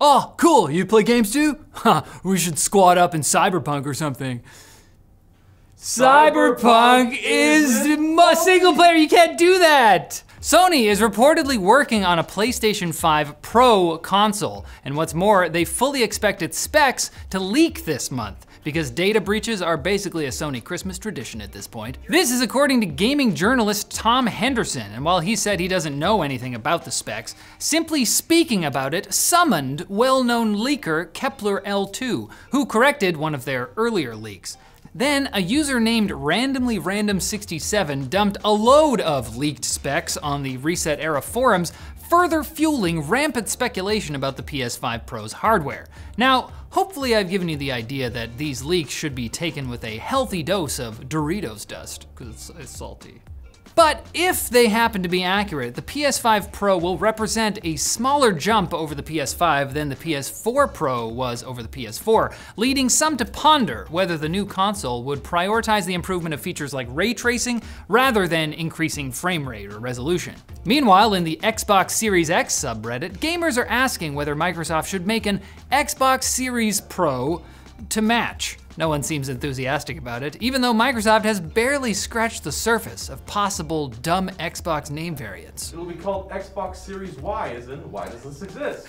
Oh, cool, you play games too? Huh, we should squad up in Cyberpunk or something. Cyberpunk is single player, you can't do that! Sony is reportedly working on a PlayStation 5 Pro console, and what's more, they fully expect its specs to leak this month, because data breaches are basically a Sony Christmas tradition at this point. This is according to gaming journalist Tom Henderson, and while he said he doesn't know anything about the specs, simply speaking about it summoned well-known leaker Kepler L2, who corrected one of their earlier leaks. Then a user named randomlyrandom67 dumped a load of leaked specs on the Reset Era forums, further fueling rampant speculation about the PS5 Pro's hardware. Now, hopefully I've given you the idea that these leaks should be taken with a healthy dose of Doritos dust, because it's salty. But if they happen to be accurate, the PS5 Pro will represent a smaller jump over the PS5 than the PS4 Pro was over the PS4, leading some to ponder whether the new console would prioritize the improvement of features like ray tracing rather than increasing frame rate or resolution. Meanwhile, in the Xbox Series X subreddit, gamers are asking whether Microsoft should make an Xbox Series Pro to match. No one seems enthusiastic about it, even though Microsoft has barely scratched the surface of possible dumb Xbox name variants. It'll be called Xbox Series Y, as in, why does this exist?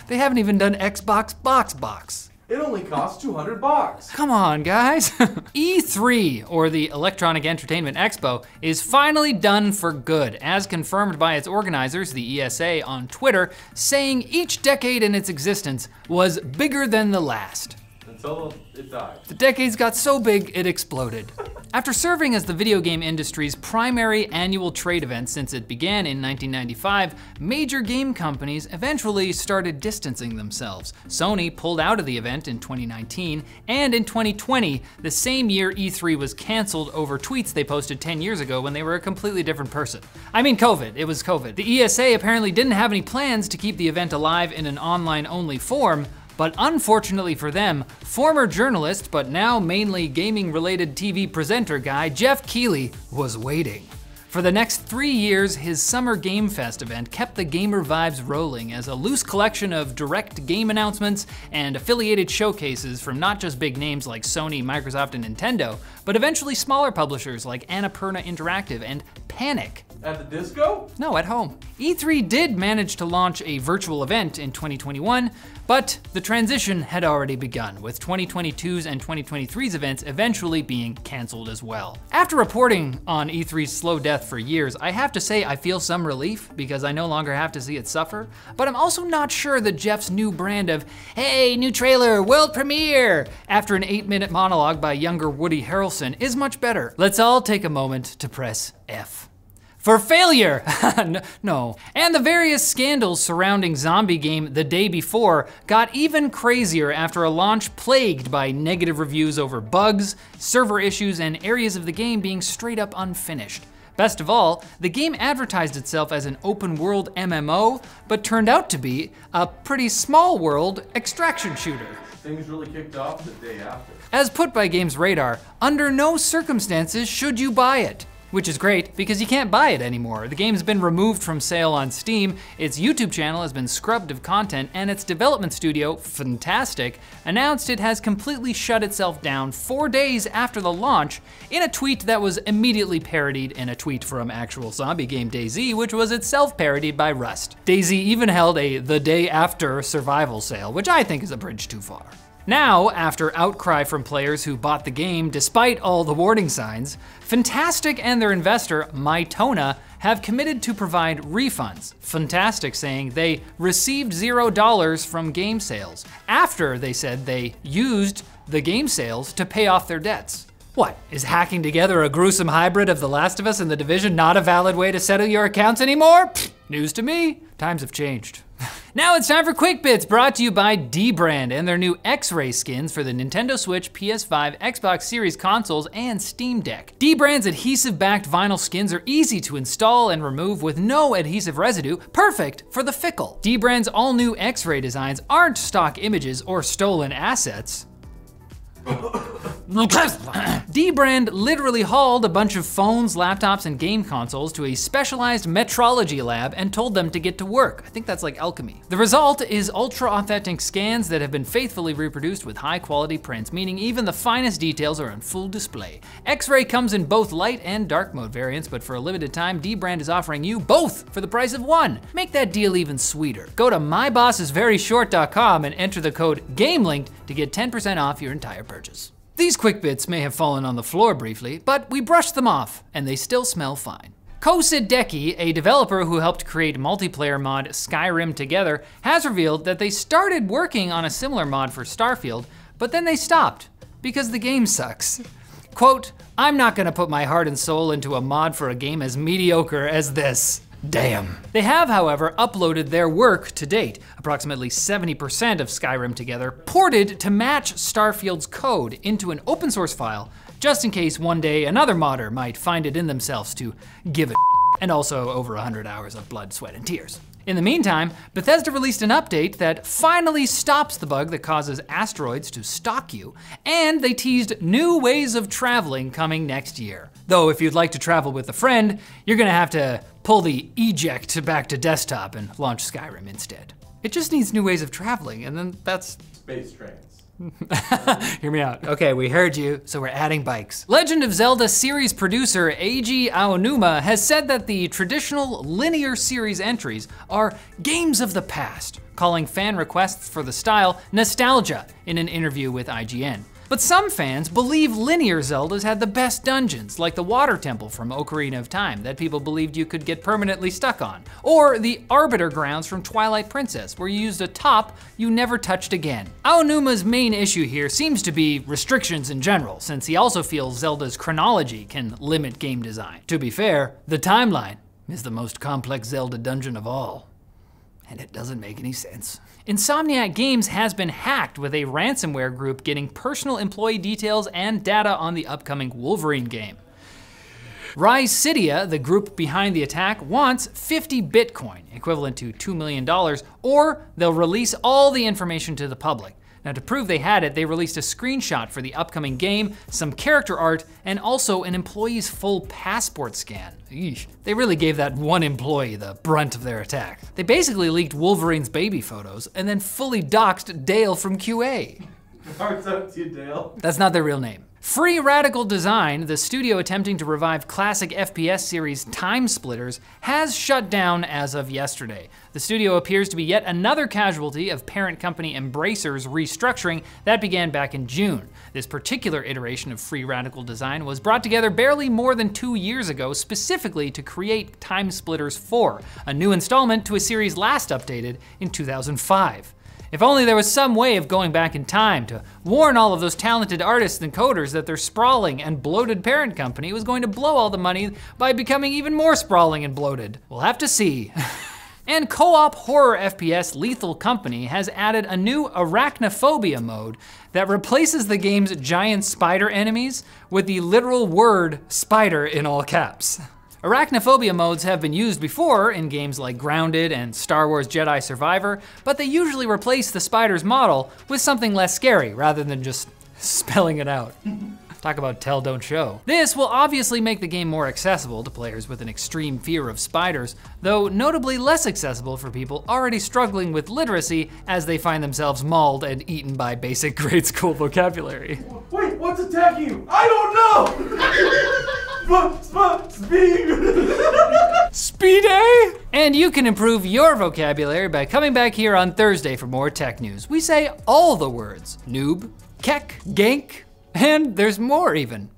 They haven't even done Xbox Box. It only costs $200. Come on, guys. E3, or the Electronic Entertainment Expo, is finally done for good, as confirmed by its organizers, the ESA, on Twitter, saying each decade in its existence was bigger than the last. Until it died. The decades got so big, it exploded. After serving as the video game industry's primary annual trade event since it began in 1995, major game companies eventually started distancing themselves. Sony pulled out of the event in 2019, and in 2020, the same year E3 was canceled over tweets they posted 10 years ago when they were a completely different person. I mean COVID, it was COVID. The ESA apparently didn't have any plans to keep the event alive in an online-only form, but unfortunately for them, former journalist, but now mainly gaming-related TV presenter guy, Jeff Keighley, was waiting. For the next 3 years, his Summer Game Fest event kept the gamer vibes rolling as a loose collection of direct game announcements and affiliated showcases from not just big names like Sony, Microsoft, and Nintendo, but eventually smaller publishers like Annapurna Interactive and Panic. At the disco? No, at home. E3 did manage to launch a virtual event in 2021, but the transition had already begun, with 2022's and 2023's events eventually being canceled as well. After reporting on E3's slow death for years, I have to say I feel some relief because I no longer have to see it suffer, but I'm also not sure that Jeff's new brand of, hey, new trailer, world premiere, after an 8-minute monologue by younger Woody Harrelson is much better. Let's all take a moment to press F. For failure! No. And the various scandals surrounding Zombie Game the day before got even crazier after a launch plagued by negative reviews over bugs, server issues, and areas of the game being straight up unfinished. Best of all, the game advertised itself as an open world MMO, but turned out to be a pretty small world extraction shooter. Things really kicked off the day after. As put by Games Radar, under no circumstances should you buy it. Which is great, because you can't buy it anymore. The game's been removed from sale on Steam, its YouTube channel has been scrubbed of content, and its development studio, Fantastic, announced it has completely shut itself down 4 days after the launch in a tweet that was immediately parodied in a tweet from actual Zombie Game DayZ, which was itself parodied by Rust. DayZ even held a the day after survival sale, which I think is a bridge too far. Now, after outcry from players who bought the game despite all the warning signs, Fantastic and their investor, Mytona, have committed to provide refunds. Fantastic saying they received $0 from game sales, after they said they used the game sales to pay off their debts. What, is hacking together a gruesome hybrid of The Last of Us and The Division not a valid way to settle your accounts anymore? Pfft, news to me. Times have changed. Now it's time for Quick Bits, brought to you by dbrand and their new X-Ray skins for the Nintendo Switch, PS5, Xbox Series consoles, and Steam Deck. dbrand's adhesive-backed vinyl skins are easy to install and remove with no adhesive residue, perfect for the fickle. dbrand's all-new X-Ray designs aren't stock images or stolen assets. Dbrand literally hauled a bunch of phones, laptops, and game consoles to a specialized metrology lab and told them to get to work. I think that's like alchemy. The result is ultra-authentic scans that have been faithfully reproduced with high-quality prints, meaning even the finest details are on full display. X-ray comes in both light and dark mode variants, but for a limited time, Dbrand is offering you both for the price of one. Make that deal even sweeter. Go to mybossisveryshort.com and enter the code GAMELINKED to get 10% off your entire purchase. These quick bits may have fallen on the floor briefly, but we brushed them off, and they still smell fine. Kosideki, a developer who helped create multiplayer mod Skyrim Together, has revealed that they started working on a similar mod for Starfield, but then they stopped, because the game sucks. Quote, "I'm not gonna put my heart and soul into a mod for a game as mediocre as this. Damn." They have, however, uploaded their work to date. Approximately 70% of Skyrim Together ported to match Starfield's code into an open source file, just in case one day another modder might find it in themselves to give a and also over 100 hours of blood, sweat, and tears. In the meantime, Bethesda released an update that finally stops the bug that causes asteroids to stalk you, and they teased new ways of traveling coming next year. Though if you'd like to travel with a friend, you're gonna have to pull the eject back to desktop and launch Skyrim instead. It just needs new ways of traveling, and then that's... Space trains. Hear me out. Okay, we heard you, so we're adding bikes. Legend of Zelda series producer Eiji Aonuma has said that the traditional linear series entries are games of the past, calling fan requests for the style nostalgia in an interview with IGN. But some fans believe linear Zeldas had the best dungeons, like the Water Temple from Ocarina of Time that people believed you could get permanently stuck on, or the Arbiter Grounds from Twilight Princess, where you used a top you never touched again. Aonuma's main issue here seems to be restrictions in general, since he also feels Zelda's chronology can limit game design. To be fair, the timeline is the most complex Zelda dungeon of all, and it doesn't make any sense. Insomniac Games has been hacked, with a ransomware group getting personal employee details and data on the upcoming Wolverine game. Rysidia, the group behind the attack, wants 50 Bitcoin, equivalent to $2 million, or they'll release all the information to the public. Now, to prove they had it, they released a screenshot for the upcoming game, some character art, and also an employee's full passport scan. Eesh. They really gave that one employee the brunt of their attack. They basically leaked Wolverine's baby photos and then fully doxed Dale from QA. Hearts out to you, Dale. That's not their real name. Free Radical Design, the studio attempting to revive classic FPS series Timesplitters, has shut down as of yesterday. The studio appears to be yet another casualty of parent company Embracer's restructuring that began back in June. This particular iteration of Free Radical Design was brought together barely more than 2 years ago, specifically to create Timesplitters 4, a new installment to a series last updated in 2005. If only there was some way of going back in time to warn all of those talented artists and coders that their sprawling and bloated parent company was going to blow all the money by becoming even more sprawling and bloated. We'll have to see. And co-op horror FPS Lethal Company has added a new Arachnophobia mode that replaces the game's giant spider enemies with the literal word spider in all caps. Arachnophobia modes have been used before in games like Grounded and Star Wars Jedi Survivor, but they usually replace the spider's model with something less scary rather than just spelling it out. Talk about tell, don't show. This will obviously make the game more accessible to players with an extreme fear of spiders, though notably less accessible for people already struggling with literacy as they find themselves mauled and eaten by basic grade school vocabulary. Wait, what's attacking you? I don't know! Speed! And you can improve your vocabulary by coming back here on Thursday for more tech news. We say all the words: noob, kek, gank, and there's more even.